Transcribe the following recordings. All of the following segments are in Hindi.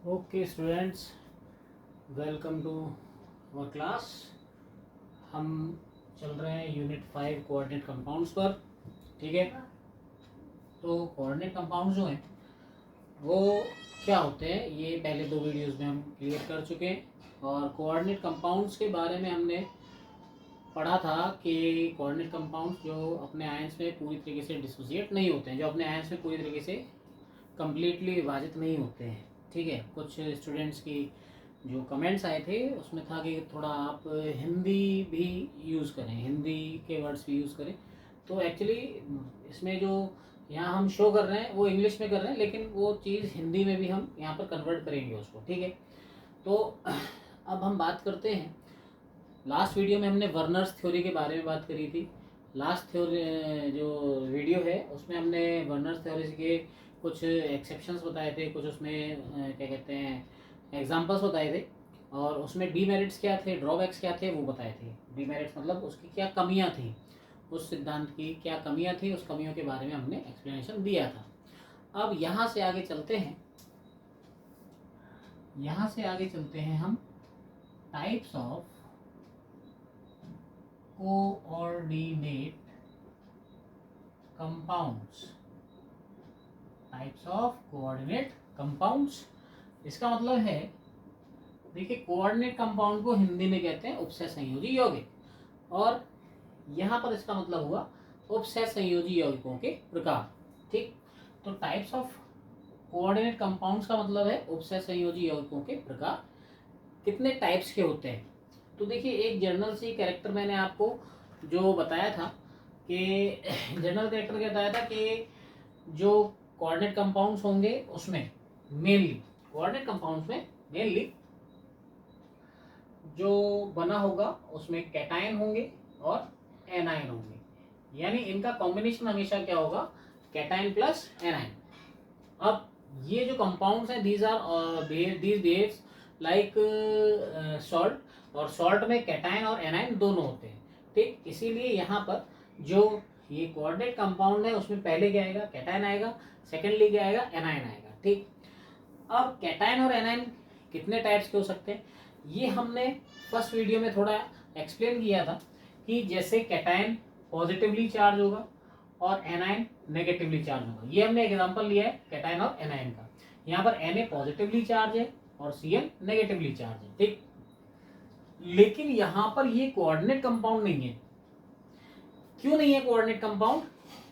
Okay students, welcome to our class. हम चल रहे हैं यूनिट 5 कोऑर्डिनेट कंपाउंड्स पर। ठीक है, तो कोऑर्डिनेट कंपाउंड्स जो हैं वो क्या होते हैं ये पहले 2 वीडियोस में हम क्लियर कर चुके हैं। और कोऑर्डिनेट कंपाउंड्स के बारे में हमने पढ़ा था कि कोऑर्डिनेट कंपाउंड्स जो अपने आयंस में पूरी तरीके से डिसोसिएट नहीं होते हैं, जो अपने आयंस में पूरी तरीके से कम्प्लीटली विभाजित नहीं होते हैं। ठीक है, कुछ स्टूडेंट्स की जो कमेंट्स आए थे उसमें था कि थोड़ा आप हिंदी भी यूज़ करें, हिंदी के वर्ड्स भी यूज़ करें। तो एक्चुअली इसमें जो यहाँ हम शो कर रहे हैं वो इंग्लिश में कर रहे हैं, लेकिन वो चीज़ हिंदी में भी हम यहाँ पर कन्वर्ट करेंगे उसको। ठीक है, तो अब हम बात करते हैं। लास्ट वीडियो में हमने वर्नर्स थ्योरी के बारे में बात करी थी। लास्ट थ्योरी जो वीडियो है उसमें हमने वर्नर्स थ्योरी के कुछ एक्सेप्शंस बताए थे, कुछ उसमें क्या कहते हैं एग्जांपल्स बताए थे, और उसमें डीमेरिट्स क्या थे, ड्रॉबैक्स क्या थे वो बताए थे। डीमेरिट्स मतलब उसकी क्या कमियां थी, उस सिद्धांत की क्या कमियां थी, उस कमियों के बारे में हमने एक्सप्लेनेशन दिया था। अब यहाँ से आगे चलते हैं, हम types of coordinate compounds. Types of coordinate compounds, इसका मतलब है, देखिए कोऑर्डिनेट कंपाउंड को हिंदी में कहते हैं उपसय संयोजी यौगिक, और यहाँ पर इसका मतलब हुआ उपसय संयोजी यौगिकों के प्रकार। ठीक, तो टाइप्स ऑफ कोऑर्डिनेट कंपाउंड्स का मतलब है उपसय संयोजी यौगिकों के प्रकार। कितने टाइप्स के होते हैं, तो देखिए एक जनरल सी कैरेक्टर मैंने आपको जो बताया था कि जनरल कैरेक्टर क्या बताया था कि जो कोऑर्डिनेट कंपाउंड्स होंगे उसमें मेनली, कोऑर्डिनेट कंपाउंड्स में मेनली जो बना होगा उसमें कैटायन होंगे और एनायन होंगे, यानी इनका कॉम्बिनेशन हमेशा क्या होगा, कैटायन प्लस एनायन। अब ये जो कंपाउंड्स हैं दीज बिहेव्स लाइक सॉल्ट, और सॉल्ट में कैटायन और एनायन दोनों होते हैं। ठीक, इसीलिए यहाँ पर जो ये कोऑर्डिनेट कंपाउंड है उसमें पहले क्या आएगा, कैटायन आएगा, सेकेंडली क्या आएगा, एनायन आएगा। ठीक, अब कैटायन और एनायन कितने टाइप्स के हो सकते हैं ये हमने फर्स्ट वीडियो में थोड़ा एक्सप्लेन किया था कि जैसे कैटायन पॉजिटिवली चार्ज होगा और एनायन नेगेटिवली चार्ज होगा। ये हमने एग्जांपल लिया है कैटायन और एनायन का। यहाँ पर Na पॉजिटिवली चार्ज है और Cl नेगेटिवली चार्ज है। ठीक, लेकिन यहाँ पर ये कोऑर्डिनेट कंपाउंड नहीं है। क्यों नहीं है कोऑर्डिनेट कंपाउंड,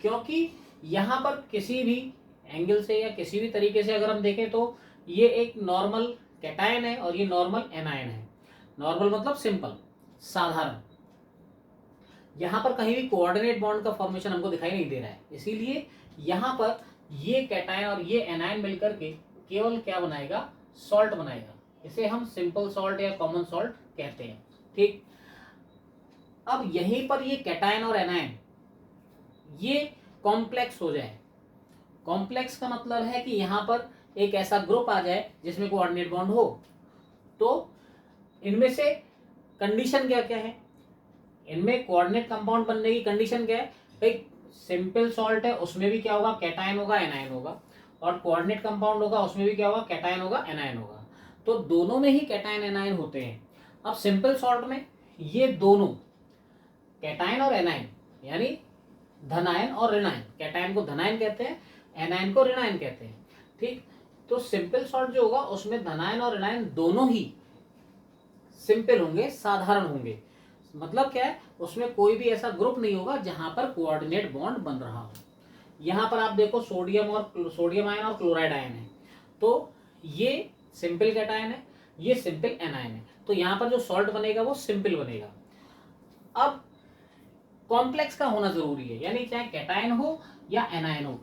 क्योंकि यहाँ पर किसी भी एंगल से या किसी भी तरीके से अगर हम देखें तो ये एक नॉर्मल कैटायन है और ये नॉर्मल एनायन है। नॉर्मल मतलब सिंपल, साधारण। यहाँ पर कहीं भी कोऑर्डिनेट बॉन्ड का फॉर्मेशन हमको दिखाई नहीं दे रहा है, इसीलिए यहाँ पर ये कैटायन और ये एनायन मिलकर के केवल क्या बनाएगा, सॉल्ट बनाएगा। इसे हम सिंपल सॉल्ट या कॉमन सॉल्ट कहते हैं। ठीक, अब यहीं पर ये कैटायन और एनायन ये कॉम्प्लेक्स हो जाए। कॉम्प्लेक्स का मतलब है कि यहाँ पर एक ऐसा ग्रुप आ जाए जिसमें कोऑर्डिनेट बॉन्ड हो, तो इनमें से कंडीशन क्या क्या है, इनमें कोऑर्डिनेट कंपाउंड बनने की कंडीशन क्या है भाई, सिंपल सॉल्ट है उसमें भी क्या होगा, कैटायन होगा एनायन होगा, और कोऑर्डिनेट कंपाउंड होगा उसमें भी क्या होगा, कैटायन होगा एनायन होगा। तो दोनों में ही कैटायन एनायन होते हैं। अब सिंपल सॉल्ट में ये दोनों कैटायन और एनायन यानी धनायन और ऋणायन, कैटायन को धनायन कहते हैं, एनायन को ऋणायन कहते हैं। ठीक, तो सिंपल सॉल्ट जो होगा उसमें धनायन और ऋणायन दोनों ही सिंपल होंगे, साधारण होंगे। मतलब क्या है, उसमें कोई भी ऐसा ग्रुप नहीं होगा जहां पर कोऑर्डिनेट बॉन्ड बन रहा हो। यहां पर आप देखो सोडियम आयन और क्लोराइड आयन है, तो ये सिंपल कैटायन है, ये सिंपल एनायन है, तो यहां पर जो सॉल्ट बनेगा वो सिंपल बनेगा। अब कॉम्प्लेक्स का होना जरूरी है, यानी चाहे कैटायन हो या एनायन हो,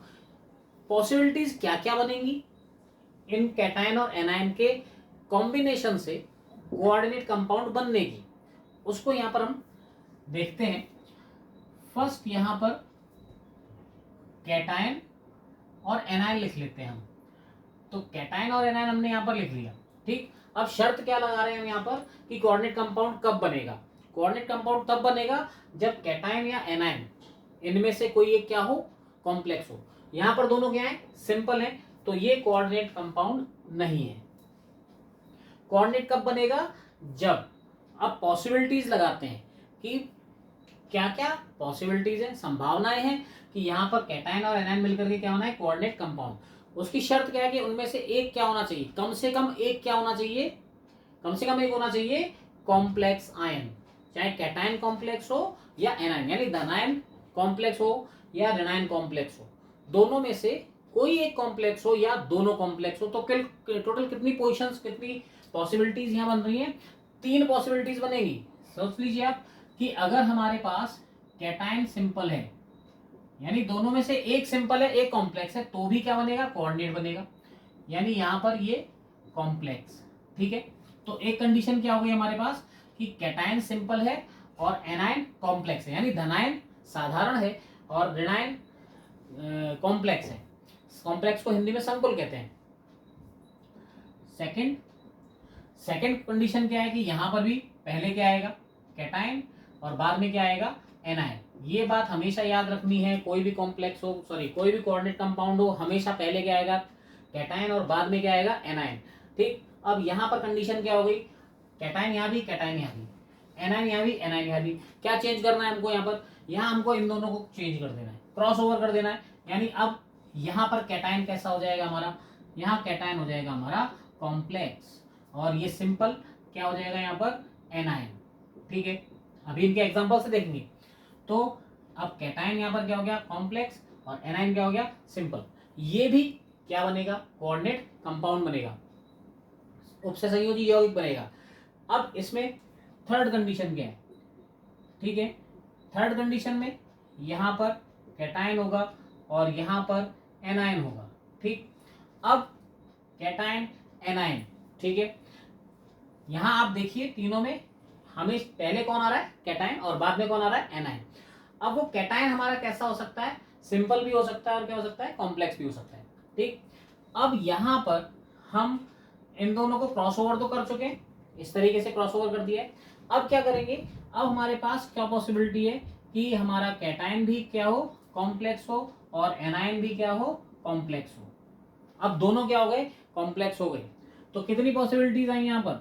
पॉसिबिलिटीज क्या क्या बनेंगी इन कैटायन और एनायन के कॉम्बिनेशन से कोऑर्डिनेट कंपाउंड बनने की, उसको यहां पर हम देखते हैं। फर्स्ट यहां पर कैटायन और एनायन लिख लेते हैं हम, तो कैटायन और एनायन हमने यहां पर लिख लिया। ठीक, अब शर्त क्या लगा रहे हैं हम यहां पर कि कोऑर्डिनेट कंपाउंड कब बनेगा। कोऑर्डिनेट कंपाउंड तब बनेगा जब कैटायन या एनायन इनमें से कोई एक क्या हो, कॉम्प्लेक्स हो। यहां पर दोनों क्या है, सिंपल है, तो ये कोऑर्डिनेट कंपाउंड नहीं है। कोऑर्डिनेट कब बनेगा, जब अब पॉसिबिलिटीज लगाते हैं कि क्या क्या पॉसिबिलिटीज हैं, संभावनाएं हैं कि यहाँ पर कैटायन और एनायन मिलकर के क्या होना है, कोऑर्डिनेट कंपाउंड। उसकी शर्त क्या है कि उनमें से एक क्या होना चाहिए, कम से कम एक क्या होना चाहिए, कम से कम एक होना चाहिए कॉम्प्लेक्स आयन, चाहे कैटायन कॉम्प्लेक्स हो या एनायन, यानी धनायन कॉम्प्लेक्स हो या ऋणायन कॉम्प्लेक्स हो, दोनों में से कोई एक कॉम्प्लेक्स हो या दोनों कॉम्प्लेक्स हो। तो टोटल कितनी पोजिशंस, कितनी पॉसिबिलिटीज यहाँ बन रही हैं, 3 पॉसिबिलिटीज बनेगी। सोच लीजिए आप कि अगर हमारे पास कैटायन सिंपल है, यानी दोनों में से एक सिंपल है एक कॉम्प्लेक्स है, तो भी क्या बनेगा, कोऑर्डिनेट बनेगा, यानी यहाँ पर ये कॉम्प्लेक्स। ठीक है, तो एक कंडीशन क्या हो गई हमारे पास कि कैटायन सिंपल है और एनायन कॉम्प्लेक्स है, यानी धनायन साधारण है और ऋणायन कॉम्प्लेक्स है। कॉम्प्लेक्स को हिंदी में संकुल कहते हैं। सेकंड कंडीशन क्या है कि यहां पर भी पहले क्या आएगा, कैटायन, और बाद में क्या आएगा, एनायन। ये बात हमेशा याद रखनी है, कोई भी कॉम्प्लेक्स हो, सॉरी कोई भी कोऑर्डिनेट कंपाउंड हो, हमेशा पहले क्या आएगा, कैटायन, और बाद में क्या आएगा, एनायन। ठीक, अब यहाँ पर कंडीशन क्या हो गई, कैटायन यहाँ भी, कैटायन यहाँ भी, एनायन यहाँ भी, एनायन यहाँ भी। क्या चेंज करना है हमको यहाँ पर, यहाँ हमको इन दोनों को चेंज कर देना है, क्रॉस ओवर कर देना है, यानी अब यहाँ पर कैटायन कैसा हो जाएगा हमारा, यहाँ कैटायन हो जाएगा हमारा कॉम्प्लेक्स, और ये सिंपल क्या हो जाएगा यहाँ पर, एनायन। ठीक है, अभी इनके एग्जांपल से देखेंगे। तो अब कैटायन यहाँ पर क्या हो गया, कॉम्प्लेक्स, और एनायन क्या हो गया, सिंपल। ये भी क्या बनेगा, कोऑर्डिनेट कंपाउंड बनेगा, उपसंयोजी यौगिक बनेगा। अब इसमें थर्ड कंडीशन क्या है, ठीक है, थर्ड कंडीशन में यहाँ पर कैटायन होगा और यहाँ पर एनायन होगा। ठीक, अब कैटायन एनायन, ठीक है, यहाँ आप देखिए तीनों में हमें पहले कौन आ रहा है, कैटायन, और बाद में कौन आ रहा है, एनायन। अब वो कैटायन हमारा कैसा हो सकता है, सिंपल भी हो सकता है और क्या हो सकता है, कॉम्प्लेक्स भी हो सकता है। ठीक, अब यहाँ पर हम इन दोनों को क्रॉसओवर तो कर चुके हैं, इस तरीके से क्रॉसओवर कर दिया है। अब क्या करेंगे, अब हमारे पास क्या पॉसिबिलिटी है कि हमारा कैटायन भी क्या हो, कॉम्प्लेक्स हो, और एनायन भी क्या हो, कॉम्प्लेक्स हो। अब दोनों क्या हो गए, कॉम्प्लेक्स हो गए। तो कितनी पॉसिबिलिटीज आई यहाँ पर,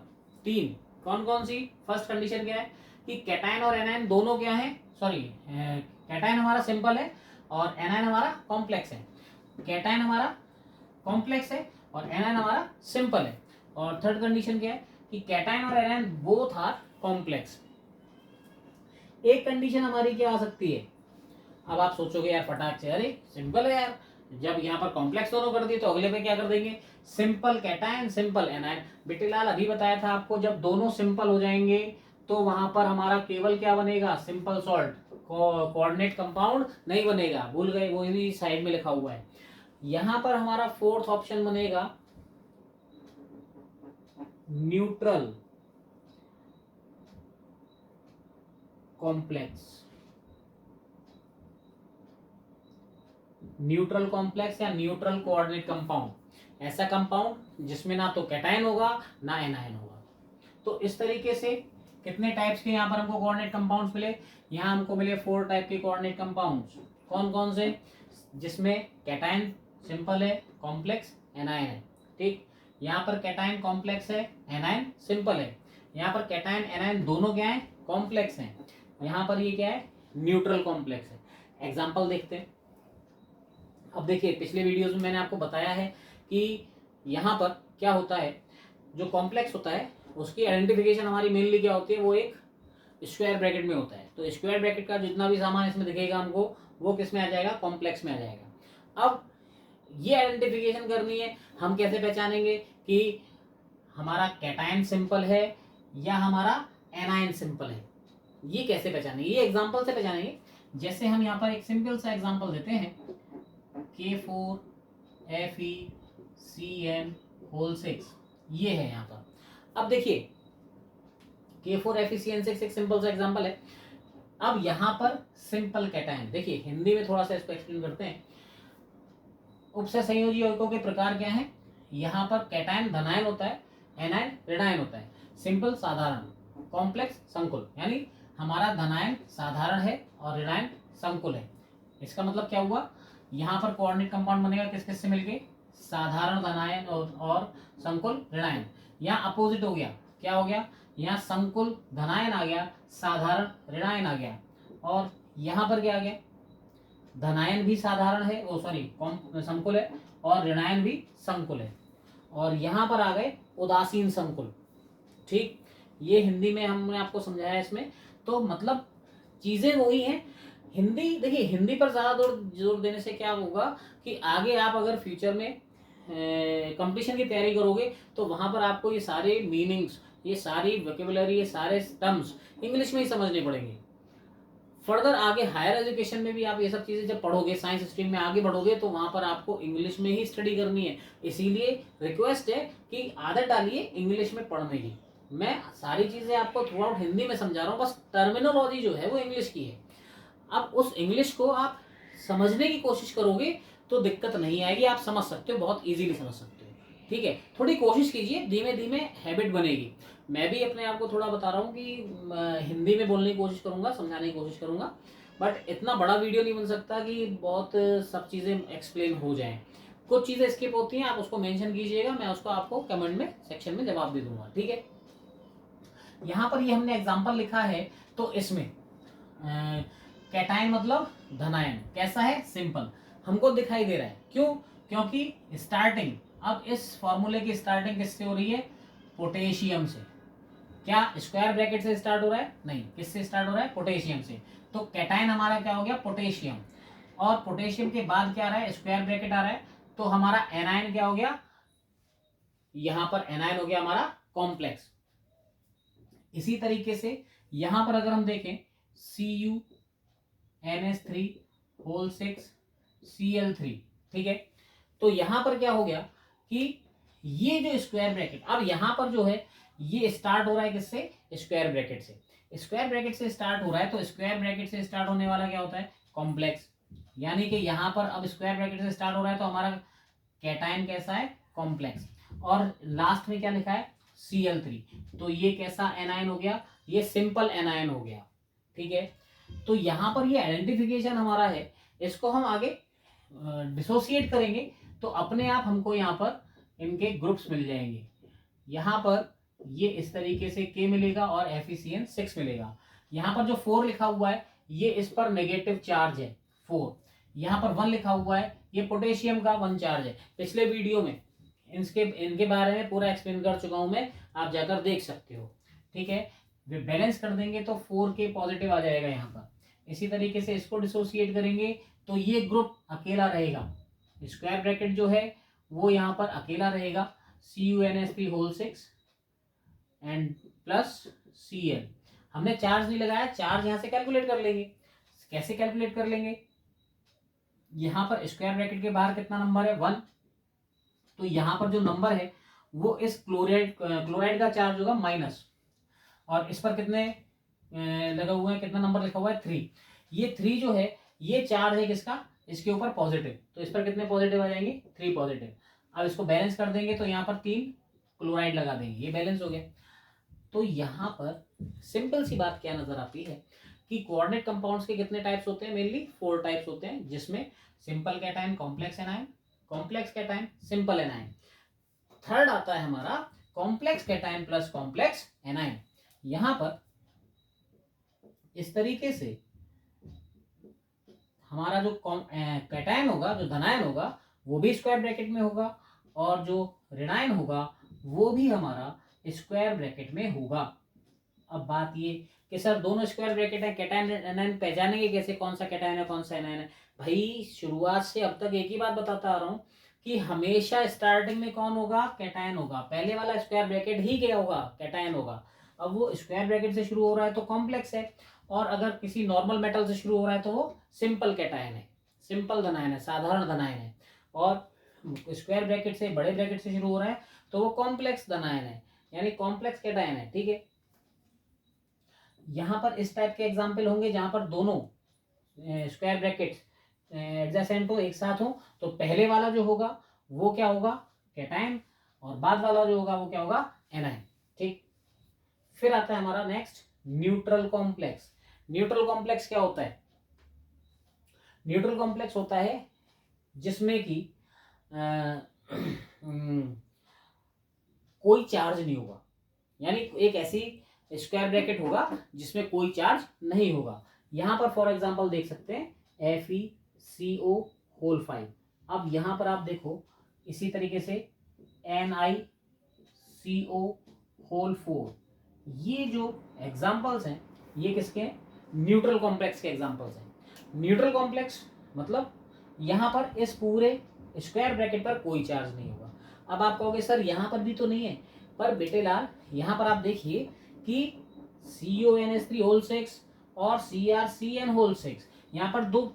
3। कौन कौन सी, फर्स्ट कंडीशन क्या है कि कैटायन और एनायन दोनों क्या है, सॉरी कैटायन हमारा सिंपल है और एनायन हमारा कॉम्प्लेक्स है, कैटायन हमारा कॉम्प्लेक्स है और एनायन हमारा सिंपल है। और थर्ड कंडीशन क्या है कि कैटायन और एनायन बोथ आर कॉम्प्लेक्स। एक कंडीशन हमारी क्या आ सकती है, अब आप सोचोगे यार फटाक से, अरे सिंपल है यार, जब यहाँ पर कॉम्प्लेक्स दोनों कर दिए तो अगले पे क्या कर देंगे, सिंपल कैटायन सिंपल एनायन। बेटेलाल अभी बताया था आपको, जब दोनों सिंपल हो जाएंगे तो वहां पर हमारा केवल क्या बनेगा, सिंपल सॉल्ट, कोऑर्डिनेट कंपाउंड नहीं बनेगा, भूल गए, वो भी साइड में लिखा हुआ है। यहां पर हमारा फोर्थ ऑप्शन बनेगा न्यूट्रल कॉम्प्लेक्स। न्यूट्रल कॉम्प्लेक्स या न्यूट्रल कोऑर्डिनेट कंपाउंड, ऐसा कंपाउंड जिसमें ना तो कैटायन होगा ना एनायन होगा। तो इस तरीके से कितने टाइप्स के यहाँ पर हमको कोऑर्डिनेट कंपाउंड्स मिले, यहाँ हमको मिले 4 टाइप के कोऑर्डिनेट कंपाउंड्स। कौन कौन से, जिसमें कैटायन सिंपल है, कॉम्प्लेक्स एनायन है। ठीक, यहाँ पर कैटायन कॉम्प्लेक्स है, एनायन सिंपल है। यहाँ पर कैटायन एनायन दोनों क्या है, कॉम्प्लेक्स हैं। यहाँ पर ये क्या है, न्यूट्रल कॉम्प्लेक्स है। एग्जाम्पल देखते हैं। अब देखिए पिछले वीडियोस में मैंने आपको बताया है कि यहाँ पर क्या होता है, जो कॉम्प्लेक्स होता है उसकी आइडेंटिफिकेशन हमारी मेनली क्या होती है, वो एक स्क्वायर ब्रैकेट में होता है। तो स्क्वायर ब्रैकेट का जितना भी सामान इसमें दिखेगा हमको, वो किस में आ जाएगा, कॉम्प्लेक्स में आ जाएगा। अब ये आइडेंटिफिकेशन करनी है, हम कैसे पहचानेंगे कि हमारा कैटायन सिंपल है या हमारा एनायन सिंपल है, ये कैसे पहचानेंगे, ये एग्जाम्पल से पहचानेंगे। जैसे हम यहाँ पर एक सिंपल सा एग्जाम्पल देते हैं, K4FeCN6, ये है यहाँ पर। अब देखिए K4FeCN6 एक सिंपल सा एग्जांपल है। अब यहाँ पर सिंपल कैटायन, देखिए हिंदी में थोड़ा सा इसको एक्सप्लेन करते हैं। उपसंयोजी यौगिकों के प्रकार क्या हैं, यहाँ पर कैटायन धनायन होता है, एनायन ऋणायन होता है, सिंपल साधारण, कॉम्प्लेक्स संकुल। यानी हमारा धनायन साधारण है और ऋणायन संकुल है। इसका मतलब क्या हुआ, यहाँ पर कोऑर्डिनेट कंपाउंड बनेगा किस किस से मिलके, साधारण धनायन और संकुल ऋणायन। यहाँ अपोजिट हो गया, क्या हो गया, यहाँ संकुल धनायन आ गया, साधारण ऋणायन आ गया, और यहाँ पर क्या आ गया, धनायन भी साधारण है, ओ सॉरी संकुल है, और ऋणायन भी संकुल है, और यहाँ पर आ गए उदासीन संकुल। ठीक, ये हिंदी में हमने आपको समझाया इसमें। तो मतलब चीजें वही हैं। हिंदी देखिए, हिंदी पर ज्यादा जोर देने से क्या होगा कि आगे आप अगर फ्यूचर में कंपटीशन की तैयारी करोगे तो वहां पर आपको ये सारे मीनिंग्स, ये सारी वोकेबुलरी, ये सारे टर्म्स इंग्लिश में ही समझने पड़ेंगे। फर्दर आगे हायर एजुकेशन में भी आप ये सब चीजें जब पढ़ोगे, साइंस स्ट्रीम में आगे बढ़ोगे, तो वहां पर आपको इंग्लिश में ही स्टडी करनी है। इसीलिए रिक्वेस्ट है कि आदत डालिए इंग्लिश में पढ़ने की। मैं सारी चीजें आपको थ्रू आउट हिंदी में समझा रहा हूँ, बस टर्मिनोलॉजी जो है वो इंग्लिश की है। अब उस इंग्लिश को आप समझने की कोशिश करोगे तो दिक्कत नहीं आएगी, आप समझ सकते हो, बहुत इजीली समझ सकते हो। ठीक है, थोड़ी कोशिश कीजिए, धीमे धीमे हैबिट बनेगी। मैं भी अपने आप को थोड़ा बता रहा हूँ कि हिंदी में बोलने की कोशिश करूंगा, समझाने की कोशिश करूंगा, बट इतना बड़ा वीडियो नहीं बन सकता कि बहुत सब चीज़ें एक्सप्लेन हो जाएं। कुछ चीज़ें स्किप होती हैं, आप उसको मेंशन कीजिएगा, मैं उसको आपको कमेंट में सेक्शन में जवाब दे दूंगा। ठीक है, यहाँ पर ये हमने एग्जाम्पल लिखा है, तो इसमें कैटायन मतलब धनायन कैसा है, सिंपल हमको दिखाई दे रहा है। क्यों? क्योंकि स्टार्टिंग, अब इस फॉर्मूले की स्टार्टिंग किससे हो रही है, पोटेशियम से। क्या स्क्वायर ब्रैकेट से स्टार्ट हो रहा है? नहीं, किससे स्टार्ट हो रहा है, पोटेशियम से। तो कैटायन हमारा क्या हो गया, पोटेशियम, और पोटेशियम के बाद क्या आ रहा है, स्क्वायर ब्रैकेट आ रहा है, तो हमारा एनायन क्या हो गया, यहां पर एनायन हो गया हमारा कॉम्प्लेक्स। इसी तरीके से यहां पर अगर हम देखें CuNH3 होल 6 Cl3, ठीक है, तो यहां पर क्या हो गया कि ये जो स्क्वायर ब्रैकेट, अब यहां पर जो है ये स्टार्ट हो रहा है किससे, स्क्वायर ब्रैकेट से। स्क्वायर ब्रैकेट से स्टार्ट हो रहा है, तो स्क्वायर ब्रैकेट से स्टार्ट होने वाला क्या होता है, कॉम्प्लेक्स। यानी कि यहां पर अब स्क्वायर ब्रैकेट से स्टार्ट हो रहा है तो हमारा कैटायन कैसा है, कॉम्प्लेक्स, और लास्ट में क्या लिखा है, Cl3, तो ये कैसा एनायन हो गया, ये सिंपल एनायन हो गया। ठीक है, तो यहां पर ये आइडेंटिफिकेशन हमारा है, इसको हम आगे डिसोसिएट करेंगे तो अपने आप हमको यहाँ पर इनके ग्रुप्स मिल जाएंगे। यहाँ पर ये इस तरीके से K मिलेगा और FeCN6 मिलेगा। यहाँ पर जो 4 लिखा हुआ है ये इस पर नेगेटिव चार्ज है 4। यहाँ पर 1 लिखा हुआ है, ये पोटेशियम का 1 चार्ज है। पिछले वीडियो में इनके बारे में पूरा एक्सप्लेन कर चुका हूं मैं, आप जाकर देख सकते हो। ठीक है, वे बैलेंस कर देंगे तो 4K पॉजिटिव आ जाएगा यहाँ पर। इसी तरीके से इसको डिसोसिएट करेंगे तो ये ग्रुप अकेला रहेगा, स्क्वायर ब्रैकेट जो है वो यहाँ पर अकेला रहेगा, CuNH3 whole 6 and plus Cl। हमने चार्ज नहीं लगाया, चार्ज यहाँ से कैलकुलेट कर लेंगे। कैसे कैलकुलेट कर लेंगे, यहाँ पर स्क्वायर ब्रैकेट के बाहर कितना नंबर है, 1, तो यहाँ पर जो नंबर है वो इस क्लोराइड का चार्ज होगा माइनस, और इस पर कितने लगा हुआ है, कितना नंबर लिखा हुआ है, 3। ये 3 जो है ये चार्ज है किसका, इसके ऊपर पॉजिटिव, तो इस पर कितने पॉजिटिव आ जाएंगे, 3 पॉजिटिव। अब इसको बैलेंस कर देंगे तो यहाँ पर 3 क्लोराइड लगा देंगे, ये बैलेंस हो गया। तो यहाँ पर सिंपल सी बात क्या नजर आती है कि कोऑर्डिनेट कंपाउंड्स के कितने टाइप्स होते हैं, मेनली 4 टाइप्स होते हैं, जिसमें simple cation, complex anion, complex cation, simple anion. Third आता है हमारा complex cation plus complex anion. यहां पर इस तरीके से हमारा जो कैटायन होगा, जो धनायन होगा, वो भी स्क्वायर ब्रैकेट में होगा, और जो ऋणायन होगा वो भी हमारा स्क्वायर ब्रैकेट में होगा। अब बात ये कि सर दोनों स्क्वायर ब्रैकेट है, कैटायन एनायन पहचानेंगे कैसे, कौन सा कैटायन है कौन सा एनायन है? भाई शुरुआत से अब तक एक ही बात बताता आ रहा हूँ कि हमेशा स्टार्टिंग में कौन होगा, कैटायन होगा। पहले वाला स्क्वायर ब्रैकेट ही क्या होगा, कैटायन होगा। अब वो स्क्वायर ब्रैकेट से शुरू हो रहा है तो कॉम्प्लेक्स है, और अगर किसी नॉर्मल मेटल से शुरू हो रहा है तो वो सिंपल कैटायन है, सिंपल धनायन है, साधारण धनायन है। और स्क्वायर ब्रैकेट से, बड़े ब्रैकेट से शुरू हो रहा है तो वो कॉम्प्लेक्स धनायन है, यानी कॉम्प्लेक्स कैटायन है। ठीक है, यहाँ पर इस टाइप के एग्जाम्पल होंगे जहां पर दोनों स्क्वायर ब्रैकेट्स एडजेसेंट हो, एक साथ हो, तो पहले वाला जो होगा वो क्या होगा, कैटायन, और बाद वाला जो होगा वो क्या होगा, एनायन। ठीक, फिर आता है हमारा next neutral complex. Neutral complex क्या होता है, न्यूट्रल कॉम्प्लेक्स होता है जिसमें कि कोई चार्ज नहीं होगा, यानी एक ऐसी स्क्वायर ब्रैकेट होगा जिसमें कोई चार्ज नहीं होगा। यहां पर फॉर एग्जांपल देख सकते हैं FeCO5। अब यहां पर आप देखो इसी तरीके से NiCO4। ये जो एग्जांपल्स हैं ये किसके हैं? न्यूट्रल कॉम्प्लेक्स के एग्जांपल्स हैं। न्यूट्रल कॉम्प्लेक्स मतलब यहां पर इस पूरे स्क्वायर ब्रैकेट पर कोई चार्ज नहीं होगा। अब आप कहोगे सर यहां पर भी तो नहीं है, पर बेटे लाल यहां पर आप देखिए कि CONH3 होल 6 और CrCN होल 6, यहाँ पर दो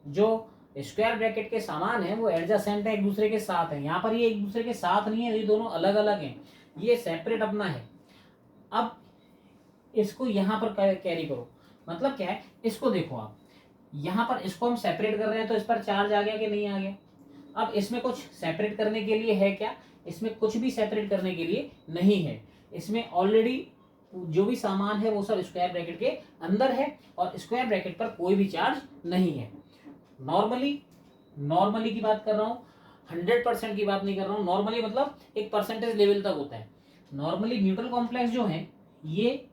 जो स्क्वायर ब्रैकेट के सामान है वो एडजेसेंट है, एक दूसरे के साथ है। यहाँ पर ये एक दूसरे के साथ नहीं है, ये दोनों अलग अलग हैं, ये सेपरेट अपना है। अब इसको यहाँ पर कैरी करो, मतलब क्या है, इसको देखो आप, यहाँ पर इसको हम सेपरेट कर रहे हैं तो इस पर चार्ज आ गया कि नहीं आ गया? अब इसमें कुछ सेपरेट करने के लिए है क्या? इसमें कुछ भी सेपरेट करने के लिए नहीं है। इसमें ऑलरेडी जो भी सामान है वो सब स्क्वायर ब्रैकेट के अंदर है और स्क्वायर ब्रैकेट पर कोई भी चार्ज नहीं है। नॉर्मली की बात कर रहा हूँ, 100% की बात नहीं कर रहा हूँ। नॉर्मली मतलब एक परसेंटेज लेवल तक होता है। नॉर्मली न्यूट्रल कॉम्प्लेक्स जो है ये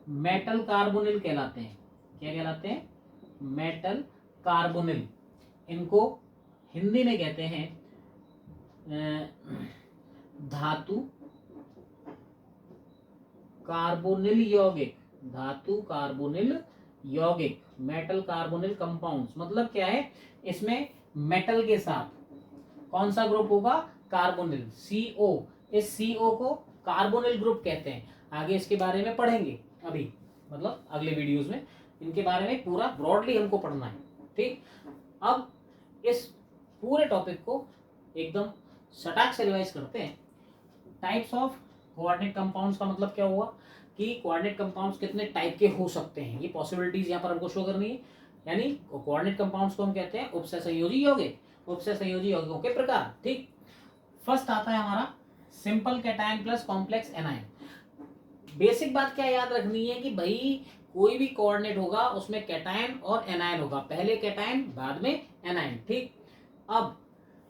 मेटल कार्बोनिल कहलाते हैं। क्या कहलाते हैं? Metal carbonyl. इनको हिंदी में कहते हैं धातु कार्बोनिल यौगिक। धातु कार्बोनिल यौगिक, मेटल कार्बोनिल कंपाउंड्स। मतलब क्या है, इसमें मेटल के साथ कौन सा ग्रुप होगा? Carbonyl, CO। इस CO को कार्बोनिल ग्रुप कहते हैं। आगे इसके बारे में पढ़ेंगे, अभी मतलब अगले वीडियोस में इनके बारे में पूरा ब्रॉडली हमको पढ़ना है। ठीक, अब इस पूरे टॉपिक को एकदम सटाक से रिवाइज करते हैं। टाइप्स ऑफ कोऑर्डिनेट कंपाउंड्स का मतलब क्या हुआ कि कोऑर्डिनेट कंपाउंड्स कितने टाइप के हो सकते हैं, ये पॉसिबिलिटीज यहाँ पर हमको शो करनी है। यानी कोऑर्डिनेट कंपाउंड्स को हम कहते हैं उपसय संयोजी यौगिक। उपसय संयोजी यौगिकों के प्रकार। ठीक, फर्स्ट आता है हमारा simple cation plus complex anion. Basic बात क्या याद रखनी है कि भाई कोई भी कोऑर्डिनेट होगा उसमें कैटायन और एनायन होगा, पहले कैटायन बाद में एनायन। ठीक, अब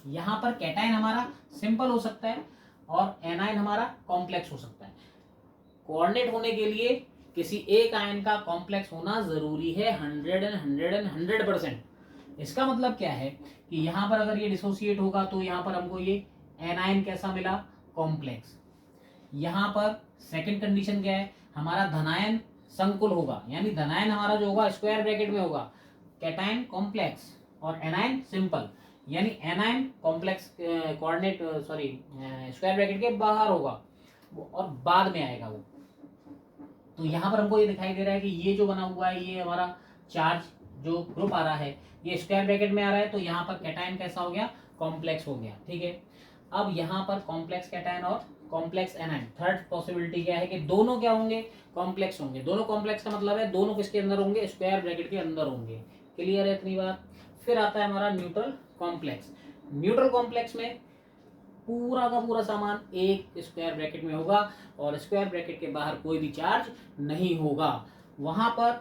यहाँ पर कैटायन हमारा सिंपल हो सकता है और एनायन हमारा कॉम्प्लेक्स हो सकता है। कोऑर्डिनेट होने के लिए किसी एक आयन का कॉम्प्लेक्स होना जरूरी है 100% इसका मतलब क्या है कि यहाँ पर अगर ये डिसोसिएट होगा तो यहाँ पर हमको ये एनायन कैसा मिला? कॉम्प्लेक्स। यहाँ पर सेकंड कंडीशन क्या है? हमारा धनायन संकुल होगा, यानी धनायन हमारा जो होगा स्क्वायर ब्रैकेट में होगा, कैटायन कॉम्प्लेक्स और एनायन सिंपल। यानी anion complex coordinate square bracket के बाहर होगा और बाद में आएगा वो। तो यहाँ पर हमको ये दिखाई दे रहा है कि ये जो बना हुआ है ये हमारा चार्ज जो ग्रुप आ रहा है ये स्क्वायर ब्रैकेट में आ रहा है, तो यहाँ पर कैटायन कैसा हो गया? कॉम्प्लेक्स हो गया। ठीक है, अब यहाँ पर कॉम्प्लेक्स कैटायन और कॉम्प्लेक्स एनायन। थर्ड पॉसिबिलिटी क्या है कि दोनों क्या होंगे? कॉम्प्लेक्स होंगे। दोनों कॉम्प्लेक्स का मतलब है दोनों किसके अंदर होंगे? स्क्वायर ब्रैकेट के अंदर होंगे। क्लियर है इतनी बात? फिर आता है हमारा न्यूट्रल कॉम्प्लेक्स। न्यूट्रल कॉम्प्लेक्स में पूरा का पूरा सामान एक स्क्वायर ब्रैकेट में होगा और स्क्वायर ब्रैकेट के बाहर कोई भी चार्ज नहीं होगा। वहां पर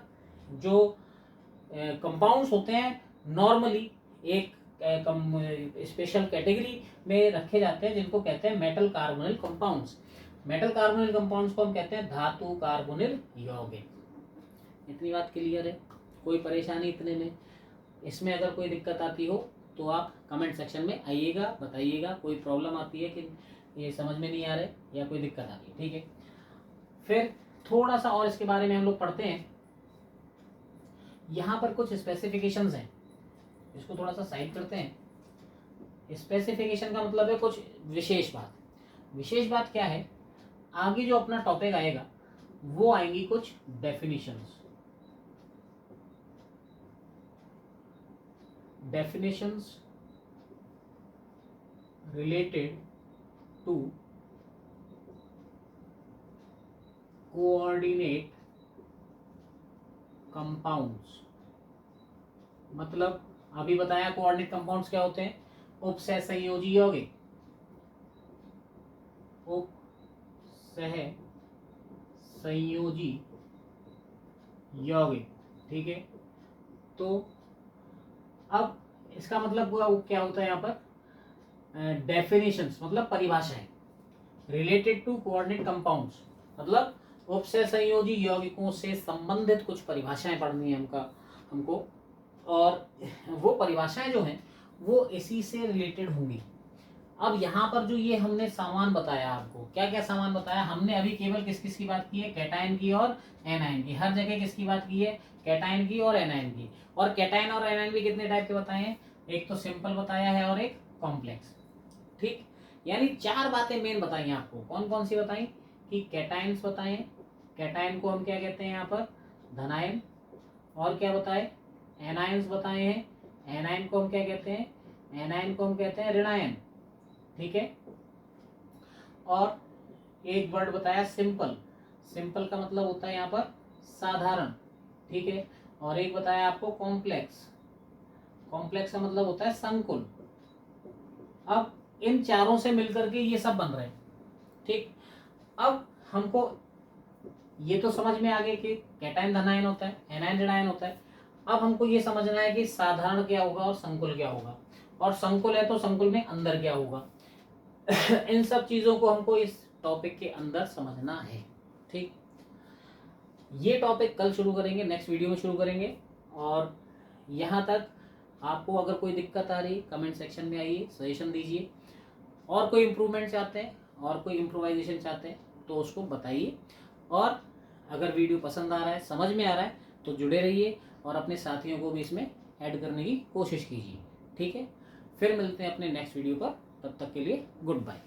जो कंपाउंड्स होते हैं नॉर्मली एक स्पेशल कैटेगरी में रखे जाते हैं जिनको कहते हैं metal carbonyl compounds. Metal carbonyl compounds को हम कहते हैं धातु कार्बोनिल यौगिक। इतनी बात क्लियर है? कोई परेशानी इतने में? इसमें अगर कोई दिक्कत आती हो तो आप कमेंट सेक्शन में आइएगा, बताइएगा। कोई प्रॉब्लम आती है कि ये समझ में नहीं आ रहे या कोई दिक्कत आ रही है। ठीक है, फिर थोड़ा सा और इसके बारे में हम लोग पढ़ते हैं। यहाँ पर कुछ स्पेसिफिकेशंस हैं, इसको थोड़ा सा साइड करते हैं। स्पेसिफिकेशन का मतलब है कुछ विशेष बात। विशेष बात क्या है? आगे जो अपना टॉपिक आएगा वो आएंगी कुछ definitions. Definitions related to coordinate compounds। मतलब अभी बताया कोऑर्डिनेट कंपाउंड्स क्या होते हैं? उपसह संयोजी यौगिक। उपसह संयोजी यौगिक। ठीक है, तो अब इसका मतलब क्या होता है यहाँ पर डेफिनेशंस मतलब परिभाषाएं, रिलेटेड टू कोऑर्डिनेट कंपाउंड्स मतलब उपसहसंयोजी यौगिकों से संबंधित कुछ परिभाषाएं पढ़नी है हमको। और वो परिभाषाएं जो हैं वो इसी से रिलेटेड होंगी। अब यहाँ पर जो ये हमने सामान बताया आपको, क्या क्या सामान बताया हमने, अभी केवल किस किस की बात की है, कैटायन की और एनायन की। हर जगह किसकी बात की है, कैटायन की और एनायन की। और कैटायन और एनायन भी कितने टाइप के बताए हैं, एक तो सिंपल बताया है और एक कॉम्प्लेक्स। ठीक, यानी 4 बातें मेन बताई हैं आपको। कौन कौन सी बताई, कि कैटायंस बताए, कैटायन को हम क्या कहते हैं यहाँ पर, धनायन। और क्या बताए, एनायंस बताए हैं, एनायन को हम क्या कहते हैं, एनायन को हम कहते हैं ऋणायन। ठीक है, और एक वर्ड बताया सिंपल, सिंपल का मतलब होता है यहाँ पर साधारण। ठीक है, और एक बताया आपको कॉम्प्लेक्स, कॉम्प्लेक्स का मतलब होता है संकुल। अब इन चारों से मिलकर के ये सब बन रहे हैं। ठीक, अब हमको ये तो समझ में आ गया कि कैटायन धनायन होता है, एनायन ऋणायन होता है। अब हमको ये समझना है कि साधारण क्या होगा और संकुल क्या होगा, और संकुल है तो संकुल में अंदर क्या होगा। इन सब चीजों को हमको इस टॉपिक के अंदर समझना है। ठीक, ये टॉपिक कल शुरू करेंगे, नेक्स्ट वीडियो में शुरू करेंगे। और यहाँ तक आपको अगर कोई दिक्कत आ रही कमेंट सेक्शन में आइए, सजेशन दीजिए। और कोई इम्प्रूवमेंट चाहते हैं और कोई इम्प्रोवाइजेशन चाहते हैं तो उसको बताइए। और अगर वीडियो पसंद आ रहा है, समझ में आ रहा है तो जुड़े रहिए और अपने साथियों को भी इसमें ऐड करने की कोशिश कीजिए। ठीक है, फिर मिलते हैं अपने नेक्स्ट वीडियो पर, तब तक के लिए गुड बाय।